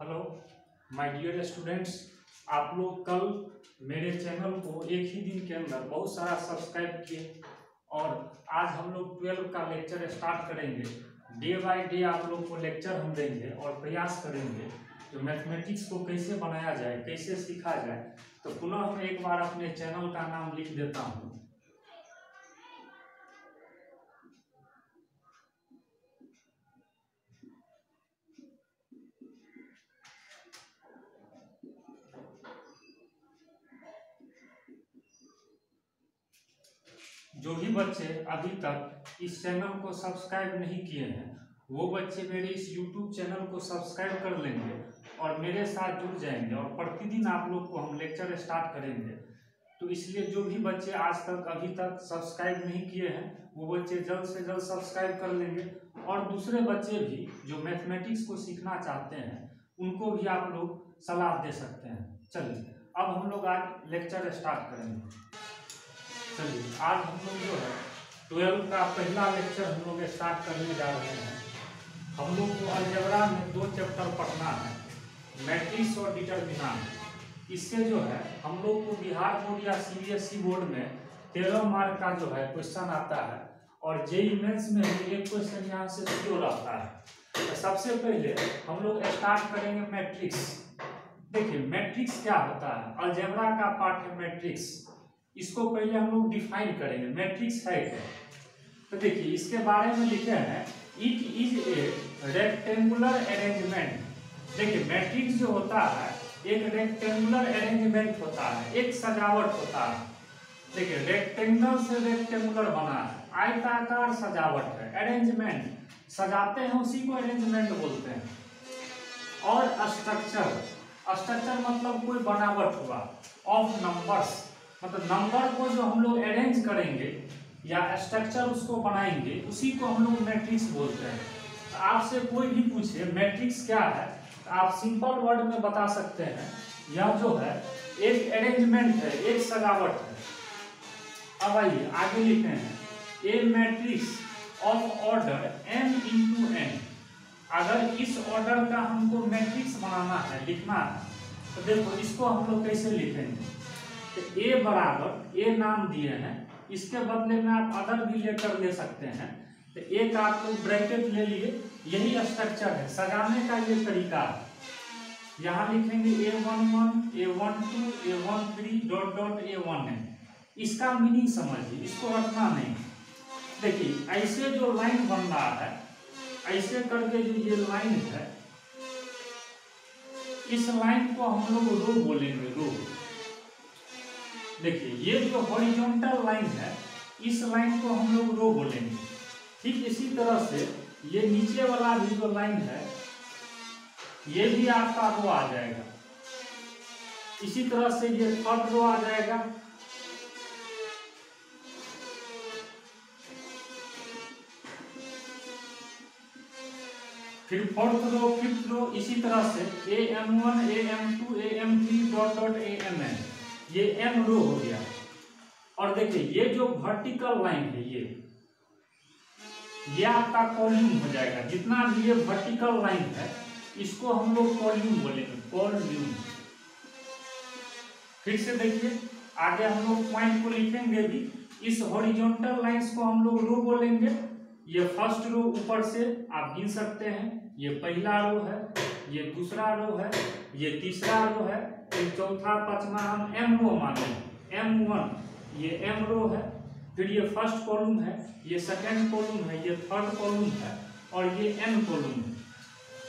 Hello my dear students, आप लोग कल मेरे चैनल को एक ही दिन के अंदर बहुत सारा सब्सक्राइब किए और आज हम लोग 12 का लेक्चर स्टार्ट करेंगे। डे बाय डे आप लोग को लेक्चर हम देंगे और प्रयास करेंगे जो मैथमेटिक्स को कैसे बनाया जाए, कैसे सीखा जाए। तो पुनः मैं एक बार अपने चैनल का नाम लिख देता हूँ। जो भी बच्चे अभी तक इस चैनल को सब्सक्राइब नहीं किए हैं वो बच्चे मेरे इस YouTube चैनल को सब्सक्राइब कर लेंगे और मेरे साथ जुड़ जाएंगे और प्रतिदिन आप लोग को हम लेक्चर स्टार्ट करेंगे। तो इसलिए जो भी बच्चे आज तक अभी तक सब्सक्राइब नहीं किए हैं वो बच्चे जल्द से जल्द सब्सक्राइब कर लेंगे और दूसरे बच्चे भी जो मैथमेटिक्स को सीखना चाहते हैं उनको भी आप लोग सलाह दे सकते हैं। चलिए अब हम लोग आज लेक्चर स्टार्ट करेंगे। चलिए आज हम लोग जो है 12 का पहला लेक्चर हम लोग स्टार्ट करने जा रहे हैं। हम लोग को अलजेब्रा में 2 चैप्टर पढ़ना है, मैट्रिक्स और डिटरमिनेंट। इससे जो है हम लोग को बिहार बोर्ड या CBSE बोर्ड में 13 मार्क का जो है क्वेश्चन आता है और JEE मेंस में भी एक क्वेश्चन यहाँ से श्योर आता है। तो सबसे पहले हम लोग स्टार्ट करेंगे मैट्रिक्स। देखिए मैट्रिक्स क्या होता है, अलजेब्रा का पार्ट है मैट्रिक्स। इसको पहले हम लोग डिफाइन करेंगे मैट्रिक्स है क्या। तो देखिए इसके बारे में लिखे हैं, it is a rectangular arrangement. देखिए मैट्रिक्स जो होता है एक रेक्टेंगुलर अरेंजमेंट होता है, एक सजावट होता है। देखिए रेक्टेंगल से रेक्टेंगुलर बना है, आयताकार सजावट है, अरेंजमेंट सजाते हैं उसी को अरेंजमेंट बोलते हैं। और स्ट्रक्चर मतलब कोई बनावट हुआ, ऑफ नंबर्स मतलब नंबर को जो हम लोग अरेंज करेंगे या स्ट्रक्चर उसको बनाएंगे उसी को हम लोग मैट्रिक्स बोलते हैं। तो आपसे कोई भी पूछे मैट्रिक्स क्या है तो आप सिंपल वर्ड में बता सकते हैं, यह जो है एक अरेंजमेंट है, एक सजावट है। अब आइए आगे लिखते हैं, a matrix of order m × n। अगर इस ऑर्डर का हमको मैट्रिक्स बनाना है, लिखना है, तो देखो इसको हम लोग कैसे लिखेंगे। तो ए बराबर, ए नाम दिए हैं, इसके बदले में आप अदर भी लेटर ले सकते हैं। तो एक आप लोग ब्रैकेट ले लिए, यही स्ट्रक्चर है, सजाने का ये तरीका है। यहाँ लिखेंगे A11, A12, A13 dot dot A1n। इसका मीनिंग समझिए, इसको रखना नहीं। देखिए ऐसे जो लाइन बन रहा है, ऐसे करके जो ये लाइन है, इस लाइन को हम लोग रो बोलेंगे, रो। देखिए ये जो हॉरिजॉन्टल लाइन है, इस लाइन को हम लोग रो बोलेंगे। ठीक इसी तरह से ये नीचे वाला भी जो लाइन है ये भी आपका रो आ जाएगा। इसी तरह से ये थर्ड रो आ जाएगा, फिर फोर्थ रो, फिफ्थ रो, इसी तरह से AM1, AM2, AM3 dot dot AMN, ये m रो हो गया। और देखिए ये जो वर्टिकल लाइन है ये आपका कॉलम हो जाएगा। जितना भी ये वर्टिकल लाइन है इसको हम लोग कॉलम बोलेंगे, कॉलम। फिर से देखिए आगे हम लोग पॉइंट को लिखेंगे भी, इस हॉरिजॉन्टल लाइंस को हम लोग रो बोलेंगे। ये फर्स्ट रो ऊपर से आप गिन सकते हैं, ये पहला रो है, ये दूसरा रो है, ये तीसरा रो है, फिर चौथा पांचवा हम m रो मानेंगे, M1 ये m रो है, फिर ये फर्स्ट कॉलम है, ये सेकंड कॉलम है, ये थर्ड कॉलम है और ये n कॉलम है।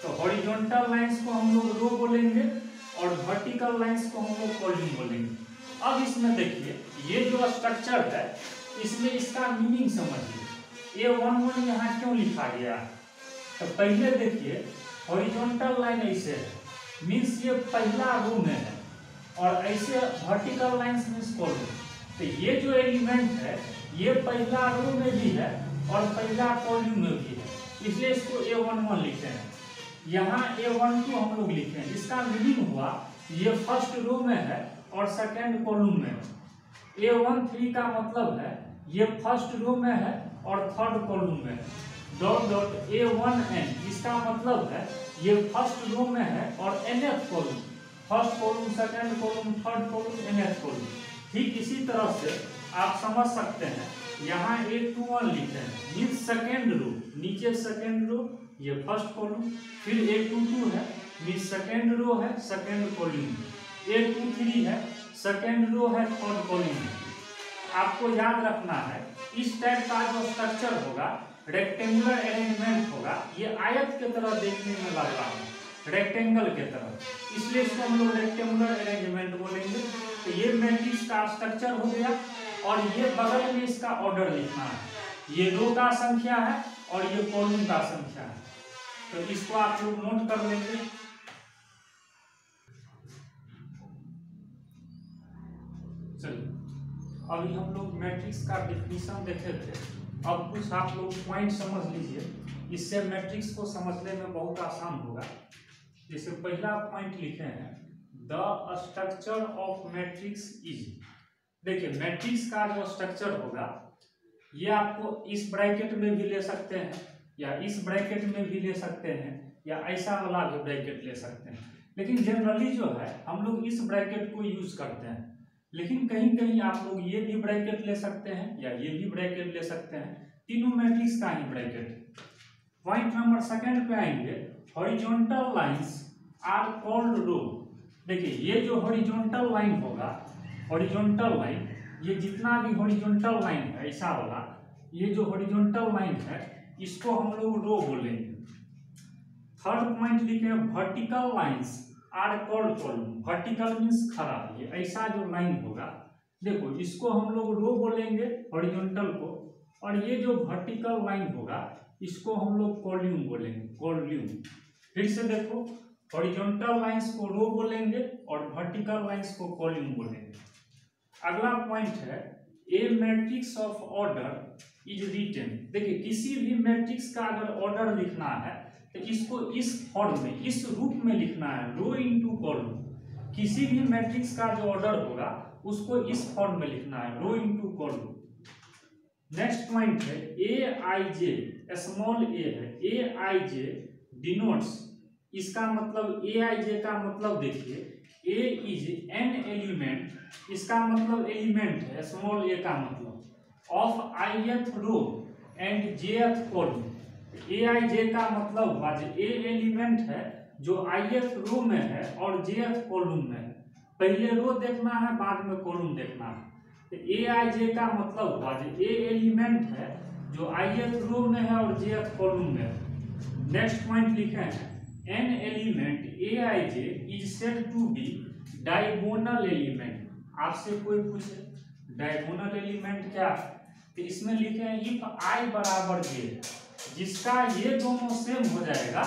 तो हॉरिजॉन्टल लाइंस को हम लोग रो बोलेंगे और वर्टिकल लाइंस को हम लोग कॉलम बोलेंगे। अब इसमें देखिए ये जो स्ट्रक्चर है इसमें इसका मीनिंग समझिए। A11 यहाँ क्यों लिखा गया है, तो पहले देखिए हॉरिजॉन्टल लाइन ऐसे है, मीन्स ये पहला रो में है, और ऐसे वर्टिकल लाइंस मीन्स कॉलम। तो ये जो एलिमेंट है ये पहला रो में भी है और पहला कॉलम में भी है, इसलिए इसको A11 लिखे हैं। यहाँ A12 हम लोग लिखे हैं, इसका मीनिंग हुआ ये फर्स्ट रो में है और सेकंड कॉलम में है। A13 का मतलब है ये फर्स्ट रो में है और थर्ड कॉलम में है। डॉट डॉट A1n, इसका मतलब है ये फर्स्ट रो में है और nth column, first column, second column, third column, nth column. ठीक इसी तरह से आप समझ सकते हैं, यहाँ A21 लिखे हैं, मीन्स सेकेंड रो, नीचे सेकेंड रो, ये फर्स्ट कॉलम, फिर A22 है, मीन्स सेकेंड रो है, सेकेंड कॉलम, A23 है, सेकेंड रो है, थर्ड कॉलम है। आपको याद रखना है, इस टाइप का जो स्ट्रक्चर होगा, रेक्टेंगुलर अरेंजमेंट होगा, ये आयत के तरह देखने में लग रहा है, रेक्टेंगल के तरह, इसलिए इसको हम लोग रेक्टेंगुलर अरेंजमेंट बोलेंगे। तो ये मैट्रिक्स का स्ट्रक्चर हो गया, और ये बगल में इसका ऑर्डर लिखना है, ये रो का संख्या है और ये कॉलम का संख्या है, तो इसको आप लोग नोट कर लेंगे। चलिए, अभी हम लोग मैट्रिक्स का डेफिनेशन देखे थे, अब कुछ आप लोग पॉइंट समझ लीजिए, इससे मैट्रिक्स को समझने में बहुत आसान होगा। जैसे पहला पॉइंट लिखे हैं, the structure of matrix is. देखिए, मैट्रिक्स का जो स्ट्रक्चर होगा, ये आपको इस ब्रैकेट में भी ले सकते हैं, या इस ब्रैकेट में भी ले सकते हैं, या ऐसा वाला भी ब्रैकेट ले सकते हैं, लेकिन जनरली जो है हम लोग इस ब्रैकेट को यूज करते हैं। लेकिन कहीं कहीं आप लोग ये भी ब्रैकेट ले सकते हैं, या ये भी ब्रैकेट ले सकते हैं, तीनों मैट्रिक्स का ही ब्रैकेट। पॉइंट नंबर सेकंड पे आएंगे, हॉरिजॉन्टल लाइंस आर कॉल्ड रो। देखिए, ये जो हॉरिजॉन्टल लाइन होगा, हॉरिजॉन्टल लाइन, ये जितना भी हॉरिजॉन्टल लाइन है ऐसा वाला, ये जो हॉरिजॉन्टल लाइन है इसको हम लोग रो बोलेंगे। थर्ड पॉइंट लिखे, vertical lines are called column. Vertical means खड़ा, ये ऐसा जो लाइन होगा, देखो इसको हम लोग रो बोलेंगे हॉरिजॉन्टल को, और ये जो वर्टिकल लाइन होगा इसको हम लोग कॉल्यूम बोलेंगे, कॉल्यूम। फिर से देखो, हॉरिजॉन्टल लाइंस को रो बोलेंगे और वर्टिकल लाइंस को कॉल्यूम बोलेंगे। अगला पॉइंट है, a matrix of order is written. देखिए, किसी भी मैट्रिक्स का अगर ऑर्डर लिखना है तो इसको इस फॉर्म में, इस रूप में लिखना है, रो इनटू कॉलम। किसी भी मैट्रिक्स का जो ऑर्डर होगा उसको इस फॉर्म में लिखना है, रो इनटू कॉलम। नेक्स्ट पॉइंट है, ए आई जे, स्मॉल ए है, ए आई जे डिनोट्स, इसका मतलब ए आई जे का मतलब देखिए, ए इज एन एलिमेंट, इसका मतलब एलिमेंट है, स्मॉल ए का मतलब of ith row and jth column. A i j का मतलब हुआ ए एलिमेंट है जो ith रो में है और jth कॉलम में है। पहले रो देखना है, बाद में कॉलम देखना है। तो ए आई जे का मतलब हुआ ए एलिमेंट है जो ith रो में है और jth कॉलम में है। नेक्स्ट पॉइंट लिखे हैं, an element a i j is said to be diagonal element. आपसे कोई पूछे डायगोनल एलिमेंट क्या है, तो इसमें लिखे हैं इफ आई बराबर जे, जिसका ये दोनों सेम हो जाएगा,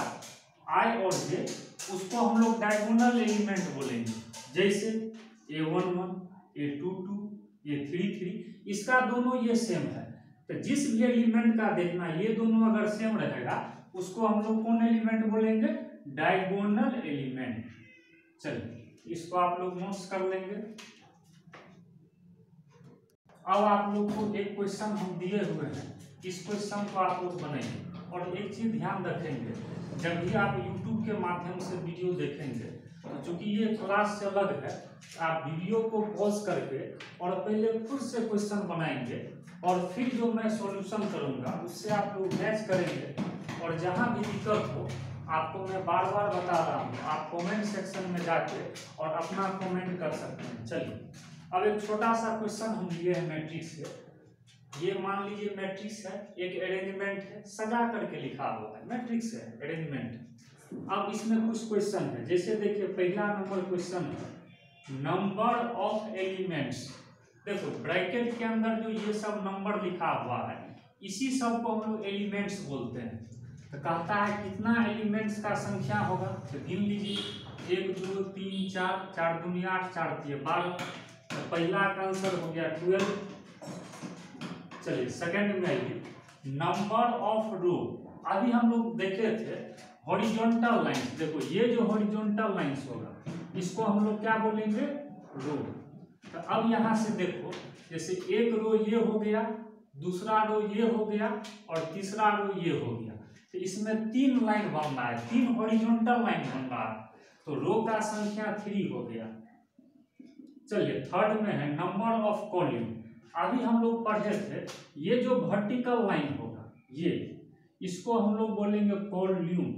आई और जे, उसको हम लोग डायगोनल एलिमेंट बोलेंगे। जैसे A11, A22, A33, इसका दोनों ये सेम है, तो जिस भी एलिमेंट का देखना ये दोनों अगर सेम रहेगा उसको हम लोग कौन एलिमेंट बोलेंगे, डायगोनल एलिमेंट। चलिए, इसको आप लोग नोट्स कर लेंगे। अब आप लोग को एक क्वेश्चन हम दिए हुए हैं, इस क्वेश्चन को आप लोग बनाएंगे। और एक चीज ध्यान रखेंगे, जब भी आप YouTube के माध्यम से वीडियो देखेंगे, तो चूंकि ये क्लास से अलग है, आप वीडियो को पॉज करके और पहले खुद से क्वेश्चन बनाएंगे, और फिर जो मैं सॉल्यूशन करूंगा उससे आप लोग मैच करेंगे। और जहां भी दिक्कत हो, आपको मैं बार बार बता रहा हूँ, आप कमेंट सेक्शन में जाके और अपना कमेंट कर सकते हैं। चलिए, अब एक छोटा सा क्वेश्चन हम लिए हैं मैट्रिक्स से। ये मान लीजिए मैट्रिक्स है, एक अरेंजमेंट है, सजा करके लिखा हुआ है, मैट्रिक्स है, अरेंजमेंट। अब इसमें कुछ क्वेश्चन है, जैसे देखिए पहला नंबर क्वेश्चन है, नंबर ऑफ एलिमेंट्स। देखो, ब्रैकेट के अंदर जो ये सब नंबर लिखा हुआ है, इसी सब को हम लोग एलिमेंट्स बोलते हैं। तो कहता है कितना एलिमेंट्स का संख्या होगा, तो गिन लीजिए, 1 2 3 4, 4 दूनी 8, 4 3 12। तो पहला का आंसर हो गया 12। चलिए, सेकंड में आइए, नंबर ऑफ रो। अभी हम लोग देखे थे हॉरिजॉन्टल लाइंस। देखो, ये जो हॉरिजॉन्टल लाइंस होगा इसको हम लोग क्या बोलेंगे, रो। तो अब यहाँ से देखो, जैसे एक रो ये हो गया, दूसरा रो ये हो गया और तीसरा रो ये हो गया। तो इसमें 3 लाइन बन रहा है, 3 हॉरिजॉन्टल लाइन बन रहा है, तो रो का संख्या 3 हो गया। चलिए थर्ड में है नंबर ऑफ कॉलम। अभी हम लोग पढ़े थे ये जो वर्टिकल लाइन होगा ये, इसको हम लोग बोलेंगे कॉलम।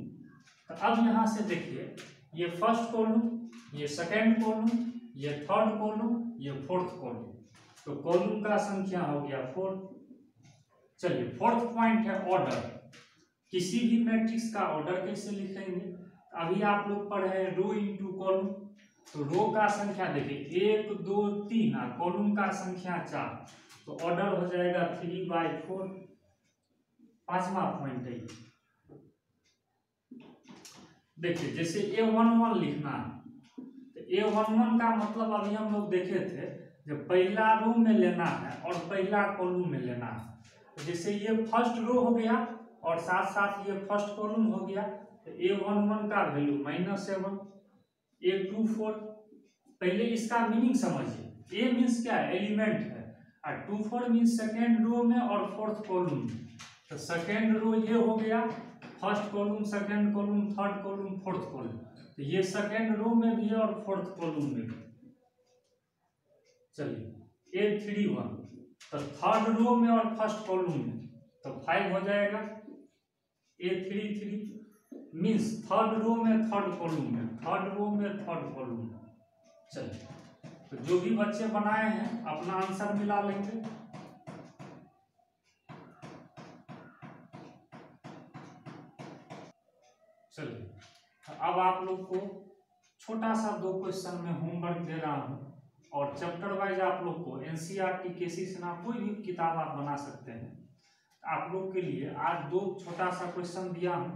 तो अब यहाँ से देखिए ये फर्स्ट कॉलम, ये सेकेंड कॉलम, ये थर्ड कॉलम, ये फोर्थ कॉलम। तो कॉलम का संख्या हो गया 4। चलिए फोर्थ पॉइंट है ऑर्डर। किसी भी मैट्रिक्स का ऑर्डर कैसे लिखेंगे? अभी आप लोग पढ़े रो इंटू कॉलम, तो रो का संख्या देखिए 1 2 3 और कॉलम का संख्या 4, तो ऑर्डर हो जाएगा 3/4। पांचवा पॉइंट है देखिए, जैसे A11 लिखना है तो A11 का मतलब अभी हम लोग देखे थे जब पहला रो में लेना है और पहला कॉलम में लेना है। तो जैसे ये फर्स्ट रो हो गया और साथ साथ ये फर्स्ट कॉलम हो गया, तो A11 का वैल्यू -7, A24। पहले इसका मीनिंग समझिए। A मीन्स क्या है? एलिमेंट है, और 24 मीन्स सेकेंड रो में और फोर्थ कॉलम में। तो सेकेंड रो ये हो गया, first column, second column, third column, fourth column. तो ये सेकेंड रो में भी है और फोर्थ कॉलम में भी। चलिए A31, तो थर्ड रो में और फर्स्ट कॉलम में, तो 5 हो जाएगा। A33 मीन्स थर्ड रो में थर्ड कॉलम में, थर्ड रो में थर्ड कॉलम में। चलिए तो जो भी बच्चे बनाए हैं अपना आंसर मिला लेंगे। चलिए अब आप लोग को छोटा सा 2 क्वेश्चन में होमवर्क दे रहा हूं, और चैप्टर वाइज आप लोग को एनसीईआरटी केसी से ना कोई भी किताब आप बना सकते हैं। आप लोग के लिए आज 2 छोटा सा क्वेश्चन दिया हूं,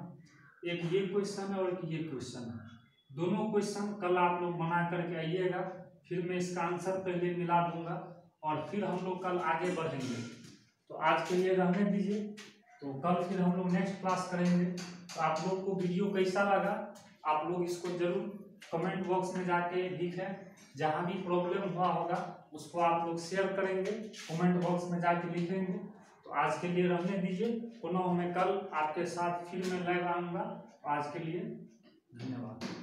एक ये क्वेश्चन है और एक ये क्वेश्चन है। दोनों क्वेश्चन कल आप लोग बना करके आइएगा, फिर मैं इसका आंसर पहले मिला दूंगा और फिर हम लोग कल आगे बढ़ेंगे। तो आज के लिए रहने दीजिए, तो कल फिर हम लोग नेक्स्ट क्लास करेंगे। तो आप लोग को वीडियो कैसा लगा आप लोग इसको जरूर कमेंट बॉक्स में जाके लिखें। जहाँ भी प्रॉब्लम हुआ होगा उसको आप लोग शेयर करेंगे, कमेंट बॉक्स में जाके लिखेंगे। तो आज के लिए रहने दीजिए, पुनः मैं कल आपके साथ फिर मैं लाइव आऊँगा। आज के लिए धन्यवाद।